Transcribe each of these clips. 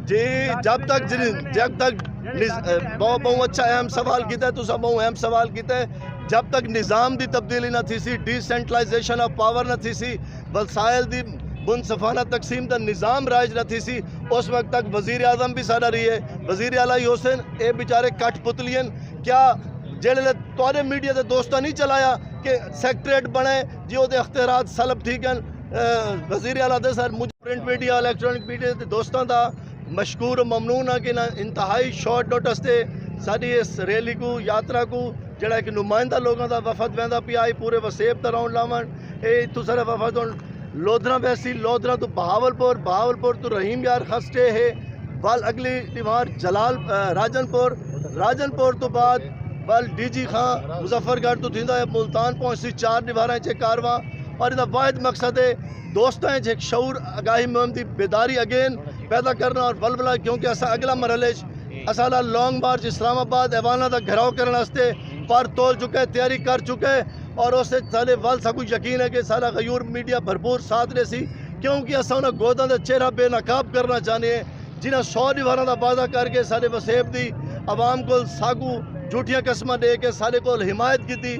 جی جب تک بہت اچھا اہم سوال کیتا ہے، تو بہت اہم سوال کیتا ہے. جب تک نظام دی تبدیلی نہ تھی سی، ڈیسینٹرلائزیشن آف پاور نہ تھی سی، وسائل دی منصفانہ تقسیم دا نظام رائج نہ تھی سی، اس وقت تک وزیر اعظم بھی سارا رہی ہے. وزیر اعلیٰ حسین اے بیچارے کٹ پتلین کیا جڑے توارے میڈیا دے دوستاں نہیں چلایا کہ سیکٹریٹ بنے جی وہ دے اختیارات سلب ٹھیک ہیں. وزیر اعلیٰ دے سر مجھے پرنٹ میڈیا الیکٹرانک میڈیا دے دوستاں دا مشکور و ممنون ہے کہ انتہائی شارٹ نوٹس تے ساری اس ریلی کو یاترا کو جڑا ایک نمائندہ لوگوں دا وفد ویندا پی آئی پورے وسیب دا راؤنڈ لاون اے تو سارا وفد لودھرا ویسی لودھرا تو بہاولپور تو رحیم یار خسٹے ہے وال اگلی دیوار جلال راجن پور تو بعد وال ڈی جی خان مظفر گڑھ تو تھیندا ہے ملتان پہنچ سی 4 دیواراں چے کارواں اور دا واحد مقصد ہے دوستاں ایک شعور آگاہی مہم دی بیداری اگین پیدا کرنا اور ولولا کیونکہ اسا اگلا مرحلے اسالا لانگ مارچ اسلام آباد ایوانہ دا گھراؤ کرنے واسطے پر تول چکے ہے تیاری کر چکے ہے اور اس سے سالے وال سکو یقین ہے کہ سارا غیور میڈیا بھرپور ساتھ رہے سی کیونکہ اسا انہاں گوداں دا چہرہ بے نقاب کرنا چاہنے ہیں جنہاں 100 دیواراں دا وعدہ کر کے سارے وسیب دی عوام کو ساگو جھوٹیاں قسماں دے کے سارے کو حمایت کی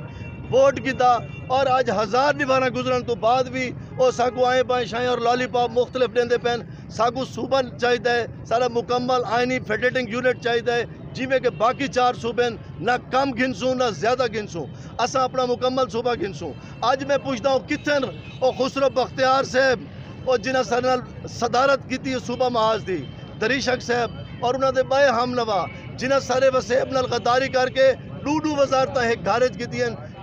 ووٹ کیتا اور آج 1000 دیواراں گزرن تو بعد بھی وہ ساگو آئیں بائیں شائیں اور لالی پاپ مختلف دیندے پین ساگو صوبہ چاہیے ہے سارا مکمل آئینی فیڈریٹنگ یونٹ چاہیے ہے جی میں کہ باقی 4 صوبے نہ کم گھنسوں نہ زیادہ گھنسوں اسا اپنا مکمل صوبہ گھنسوں. آج میں پوچھتا ہوں کتن وہ خسرو بختیار صاحب اور جنہ سرنال صدارت کی تھی صوبہ محاذ دی دریشک صاحب اور انہوں نے بائے ہم نوا جنہ سارے وسیب نال غداری کر کے ڈوڈو وزارتہ ایک گھارج کی تھی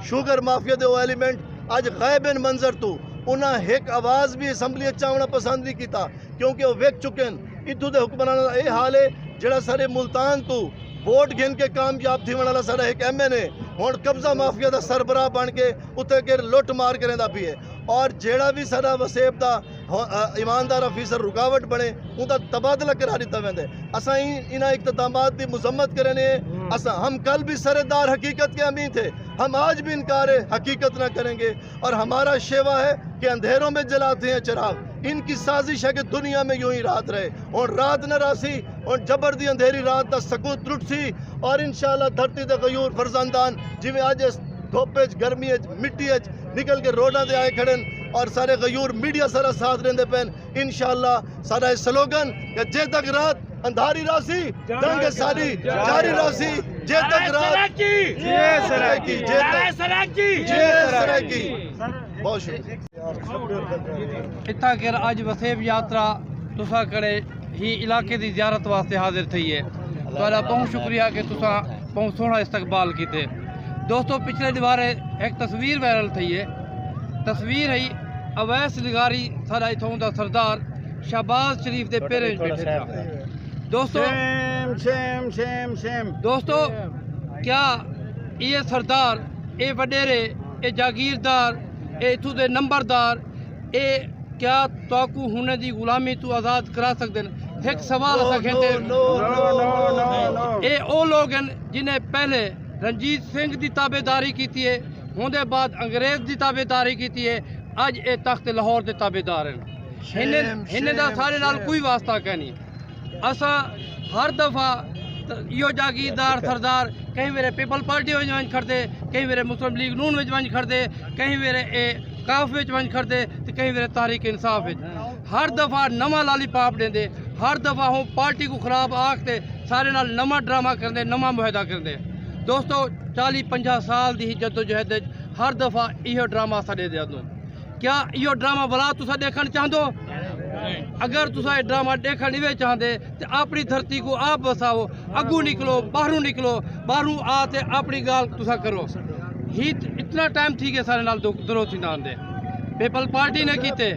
شوگر مافیا دے وہ ایلیمنٹ آج غائب منظر تو انہاں ایک آواز بھی اسمبلی چاونا پسند نہیں کیتا کیونکہ وہ ویک چکن ادھو دے حکمران اے حال ہے جڑا سارے ملتان تو ووٹ گھن کے کامیاب تھی والا سارا ایک ایم این اے ہن قبضہ مافیا دا سربراہ بن کے اتنے کے لٹ مار کریں دا بھی ہے اور جیڑا بھی سارا وسیب دا ایماندار افیسر رکاوٹ بنے ان دا تبادلہ کرا دیتا ویندے اساں انہاں اقتدامات دی مذمت کرنے اساں ہم کل بھی سردار حقیقت کے امین تھے ہم آج بھی انکار حقیقت نہ کریں گے اور ہمارا شیوا ہے کہ اندھیروں میں جلاتے ہیں چراغ ان کی سازش ہے کہ دنیا میں یوں ہی رات رہے اور رات نہ راسی اور جبر دی اندھیری رات دا سکوت ٹوٹ سی اور انشاءاللہ دھرتی دے غیور فرزندان جی میں آج دھوپچ گرمی مٹی نکل کے روڈاں دے آئے کھڑن اور سارے غیور میڈیا سارا ساتھ رہندے پین انشاءاللہ سارا سلوگن کہ جے تک رات اندھاری راسی جنگ ساری جاری راسی جے تک رات جے سرائکی بہت شکریہ. اتھا کر آج وسیب یاترا تسا کرے ہی علاقے دی زیارت واسطے حاضر تھی ہے تو بہت شکریہ کہ تسا بہت سونا استقبال کیتے. دوستو پچھلے دیوارے ایک تصویر وائرل تھی ہے تصویر ہے اویس لگاری سارا اتھوں دا سردار شہباز شریف دے پیرے بیٹھے تھا. دوستو کیا یہ سردار اے وڈیرے اے جاگیردار اے اتھو دے نمبردار اے کیا توقع ہونے دی غلامی تو آزاد کرا سکتے ہیں؟ ایک سوال ایسا کہتے اے او لوگ ہیں جنہیں پہلے رنجیت سنگھ دی تابع داری کی ہے ہوندے بعد انگریز دی تابع داری کی ہے آج اے تخت لاہور دے تابع دار ہیں ہنے دا سارے نال کوئی واسطہ کہنی. اسا ہر دفعہ یہ جاگیردار سردار کہیں میرے پیپل پارٹی وجہ کھڑتے کہیں میرے مسلم لیگ نون وجہ کھڑتے کہیں میرے اے کاف وجہ کھڑتے تو کہیں میرے تحریک انصاف ہر دفعہ نواں لالی پاپ دے ہر دفعہ ہوں پارٹی کو خراب آکھتے سارے نال نواں ڈرامہ کرتے نواں معاہدہ کرتے. دوستو 40-50 سال دی جدوجہد ہر دفعہ یہ ڈرامہ سڈے دیا دوں کیا یہ ڈرامہ بلا تسا دیکھنا چاہدو؟ اگر تسا یہ ڈرامہ دیکھنا نہیں چاہتے تو اپنی دھرتی کو آپ بساؤ اگو نکلو باہروں آتے اپنی گال تسا کرو. ہی اتنا ٹائم تھی کہ سارے نال درو تھی نہ دے پیپل پارٹی نے کیتے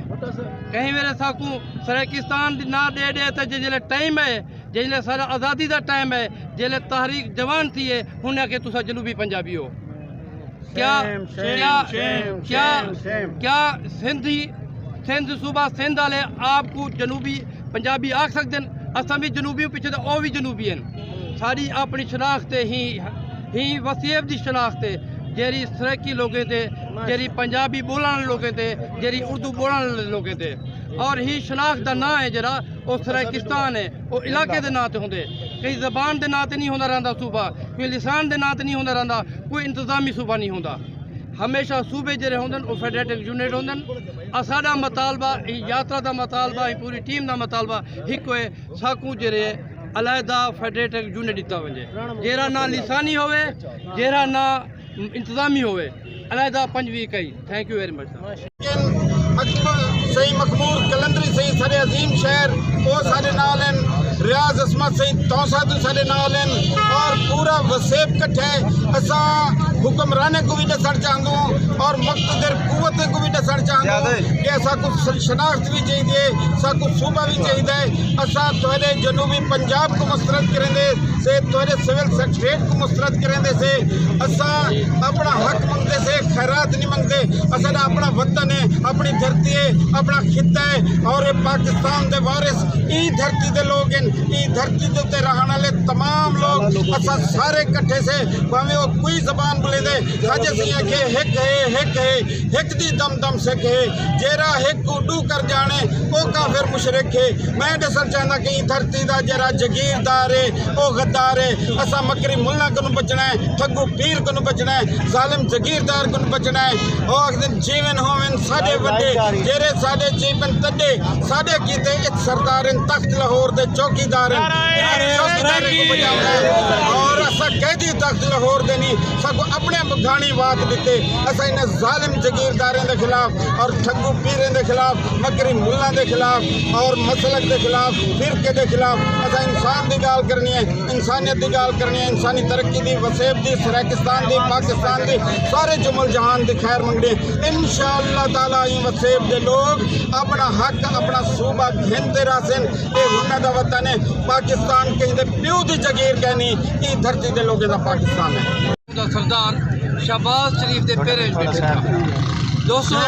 کہیں میرے ساکوں سریکستان نہ دے تو جلے ٹائم ہے جلے سارا آزادی دا ٹائم ہے جلے تحریک جوان تھی ہے انہیں کہ تسا جنوبی پنجابی ہو. کیا سندھ صوبہ سندھ والے آپ کو جنوبی پنجابی آکھ سکتے ہیں؟ اساں بھی جنوبی پیچھے تو وہ بھی جنوبی ہیں. ساری اپنی شناخت ہی وسیب دی شناخت جیری سرائکی لوگے تھے، جیری پنجابی بولن لوگے تھے، جیری اردو بولن لوگے تھے، اور ہی شناخت دا نام ہے جڑا وہ سرائکستان ہے، وہ علاقے دے نام تے ہوندے، کئی زبان دے نام تے نہیں ہوندا رہندا صوبہ، کوئی لسان دے نام تے نہیں ہوندا رہندا، کوئی انتظامی صوبہ نہیں ہوندا۔ ہمیشہ صوبے جڑے ہوندن وہ فیڈریٹڈ یونٹ ہوندن۔ اساڈا مطالبہ یاترا دا مطالبہ پوری ٹیم دا مطالبہ ایک ہے، ساکوں جڑے علیحدہ فیڈریٹڈ یونٹ دتا ونجے، جیرا نہ لسانی ہوئے، جیرا نہ انتظامی ہوئے، علیحدہ پنجویں کئی۔ تھینک یو ویری مچ۔ صحیح مخمور کلندری صحیح سارے عظیم شہر وہ سارے نال ہیں، ریاض عصمت صحیح توسعت سارے نال ہیں، اور پورا وسیب کٹھے اسا حکمرانے کو بھی دسن چاہندوں اور مقتدر قوت کو بھی دسن چاہندوں کہ اسا کو شناخت بھی چاہیے، اسا کو صوبہ بھی چاہیے۔ اسا تھوڑے جنوبی پنجاب کو مسترد کریں دے سے، تھوڑے سول سیکٹریٹ کو مسترد کریں دے سے، اسا اپنا حق منگتے سے، خیرات نہیں منگتے۔ اسا اپنا وطن ہے، اپنی دھرتی ہے، اپنا خطہ ہے، اور پاکستان دے وارث ای دھرتی دے لوگ ہیں، ای دھرتی دے رہن والے تمام لوگ اسا سارے کٹھے سے بھاویں وہ کوئی زبان بولے دے ساجے سیاں کہ ہک دی دم دم سکھ ہے، جیرا ہک اڈو کر جانے او کافر مشرک ہے۔ میں دسنا چاہنا کہ ای دھرتی دا جیرا جگیردار ہے او غدار ہے۔ اسا مکری ملا کو بچنا ہے، ٹھگو پیر کو بچنا ہے، ظالم جگیردار کو بچنا ہے۔ او جیون ہوون ساڈے وڈے جیرے ساڈے جیون تڈے ساڈے کیتے ایک سردار تخت لاہور دے چوکیدار اور اسا قیدی تخت لاہور دے نہیں سگو اپنے گھاڑی وات دیتے۔ اسا انہیں ظالم جگیرداریں دے خلاف اور ٹھگو پیریں دے خلاف، مکری ملا دے خلاف اور مسلک دے خلاف، فرقے دے خلاف اسا انسان دی گال کرنی ہے، انسانیت دی گال کرنی ہے، انسانی ترقی دی، وسیب دی، سرائکستان دی، پاکستان دی، سارے جمل جہان دی خیر منگنے۔ انشاءاللہ تعالیٰ یہ وسیب دے لوگ اپنا حق اپنا صوبہ گھنتے راسن، اے ہنہ دا وطن ہے پاکستان، کہیں دے پیو دی جگیر کہنی ای دھرتی دے لوگے دا پاکستان ہے۔ سردار شہباز شریف دے پیرنٹ بیٹھا دوستو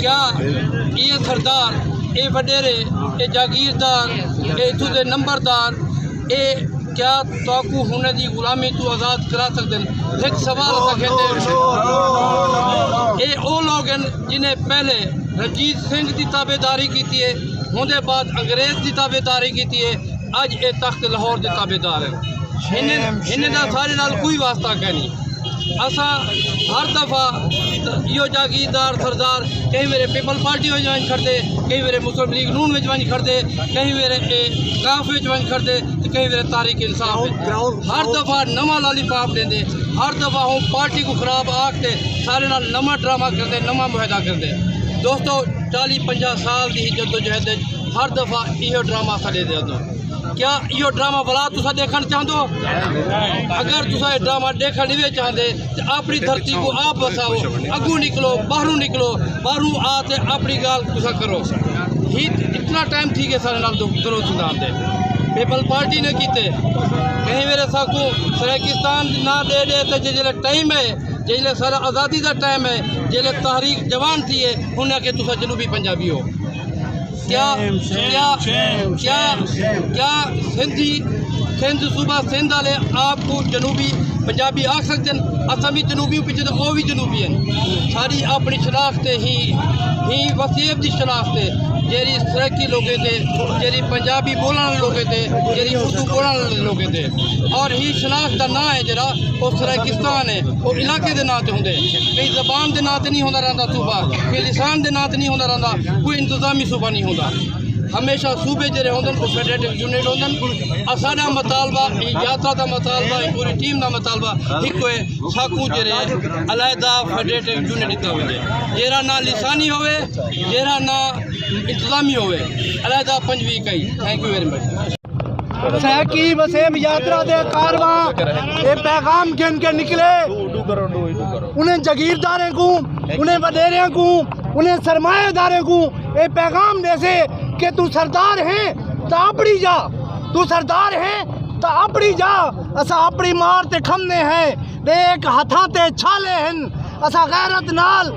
کیا یہ سردار اے وڈیرے اے جاگیردار اے اتھو دے نمبردار اے کیا توقع ہونے دی غلامی تو آزاد کرا سکتے ہیں؟ ایک سوال سکھتے اے او لوگ ہیں جنہیں پہلے رنجیت سنگھ دی تابع داری کیتی ہے، ہوندے بعد انگریز دی تابع داری کیتی ہے، اج اے تخت لاہور دے تابع دار ہیں۔ انہیں دا سارے نال کوئی واسطہ کہنی۔ اسا ہر دفعہ یہ جاگیردار سردار کہیں میرے پیپل پارٹی میں جوائن کر دے، کہیں میرے مسلم لیگ نون میں جوائن کر دے، کہیں میرے کاف میں جوائن کر دے، کہیں میرے تاریخ انصاف، ہر دفعہ نما لالی پاپ دیں دے، ہر دفعہ ہوں پارٹی کو خراب آکتے سارے نال نما ڈرامہ کر دے، نما معاہدہ کر دے۔ دوستو 40-50 سال دی جدوجہد ہر دفعہ یہ ڈرامہ کھلے دے دو۔ کیا یہ ڈرامہ بلا تسا دیکھنا چاہتے ہو؟ اگر تسا یہ ڈرامہ دیکھنا نہیں چاہتے تو اپنی دھرتی کو آپ بساؤ، اگو نکلو، باہروں آتے اپنی گال تسا کرو۔ ہی اتنا ٹائم تھی کہ سارے نال درو سندان دے پیپل پارٹی نے کیتے، کہیں میرے ساکو سرائکستان نہ دے دے تو جلے ٹائم ہے، جلے سارا آزادی دا ٹائم ہے، جلے تحریک جوان تھی ہے، انہیں کہ تسا جنوبی پنجابی ہو۔ کیا سندھ صوبہ سندھ والے آپ کو جنوبی پنجابی آکھ سکتے ہیں؟ اصا بھی جنوبی پیچھے تو وہ بھی جنوبی ہیں۔ ساری اپنی شناخت ہی وسیب دی شناخت ہے، جیری سرائکی لوگے تھے، جیری پنجابی بولن لوگے تھے، جیری اردو بولن لوگے تھے، اور ہی شناخت کا نام ہے جڑا وہ سرائکستان ہے، وہ علاقے دے نام تے ہوندے، کئی زبان دے نام تے نہیں ہوندا رہندا صوبہ، کوئی لسان دے نام تے نہیں ہوندا رہندا، کوئی انتظامی صوبہ نہیں ہوندا۔ ہمیشہ صوبے جڑے ہوندن وہ فیڈریٹڈ یونٹ ہوندن۔ اساڈا مطالبہ یاترا دا مطالبہ پوری ٹیم دا مطالبہ ایک ہے، ساکوں جڑے علیحدہ فیڈریٹڈ یونٹ دتا ونجے، جیرا نہ لسانی ہوئے، جیرا نہ انتظامی ہوئے، علیحدہ پنجویں کئی۔ Thank you very much. سیکی وسیم یاترا دے کارواں یہ پیغام گن کے نکلے، انہیں جگیرداریں کو، انہیں وڈیریں کو، انہیں سرمایہ داریں کو یہ پیغام دے سے کہ تو سردار ہیں تو اپڑی جا، تو سردار ہیں تو اپڑی جا۔ اسا اپڑی مار تے کھمنے ہیں، ایک ہتھاں تے چھالے ہیں، اسا غیرت نال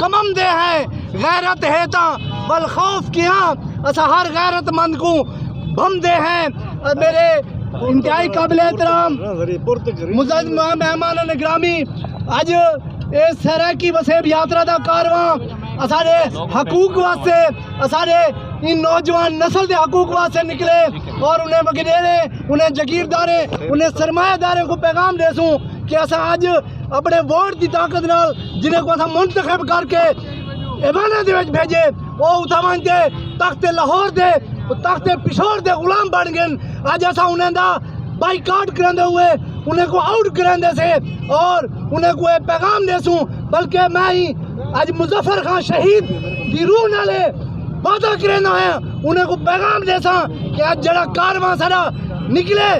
کمم دے ہیں، غیرت ہے تا بالخوف کیا، اسا ہر غیرت مند کو بم دے ہیں۔ میرے انتہائی قابل احترام معزز مہمان گرامی اج یہ سیریکی وسیب یاترا دا کارواں سارے حقوق واسطے سارے ان نوجوان نسل دے حقوق واسطے نکلے اور انہیں وگیرے انہیں جگیردارے انہیں سرمایہ دارے کو پیغام دے سوں کہ اسا اج اپنے ووٹ دی طاقت نال جنہیں کو اسا منتخب کر کے ایوانہ دے وچ بھیجے وہ اتھاوان دے تخت لاہور دے تخت پشور دے غلام بن گئے اج اسا انہیں دا بائیکاٹ کرندے ہوئے انہیں کو آؤٹ کرندے سے اور انہیں کو پیغام دے سوں بلکہ میں ہی آج مظفر خان شہید دی روح نالے وعدہ کرنا ہے انہیں کو پیغام دے ساں کہ آج جڑا کارواں سارا نکلے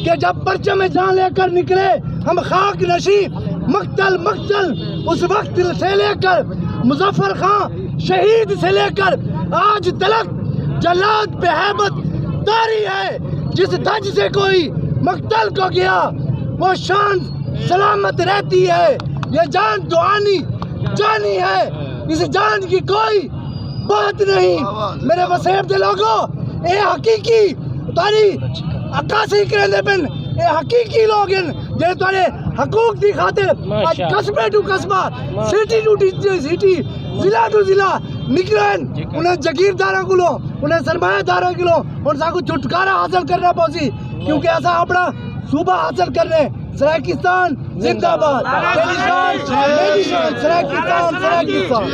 کہ جب پرچم میں جان لے کر نکلے ہم خاک نشی مقتل اس وقت سے لے کر مظفر خان شہید سے لے کر آج تلک جلاد پہ ہیبت تاری ہے جس دھج سے کوئی مقتل کو گیا وہ شان سلامت رہتی ہے یہ جان دعانی جانی ہے اس جان کی کوئی بات نہیں میرے وسیب دے لوگوں اے حقیقی تاری عکاسی کرنے پن اے حقیقی لوگ ہیں جے تارے حقوق دی خاطر آج قصبے ٹو قصبہ سٹی ٹو سٹی ضلع ٹو ضلع نکلیں انہیں جگیرداراں کو لو انہیں سرمایہ داراں کو لو ان سا کو چھٹکارا حاصل کرنا پوسی کیونکہ ایسا اپنا صوبہ حاصل کرنے سرائیکستان زندہ باد سرائیکستان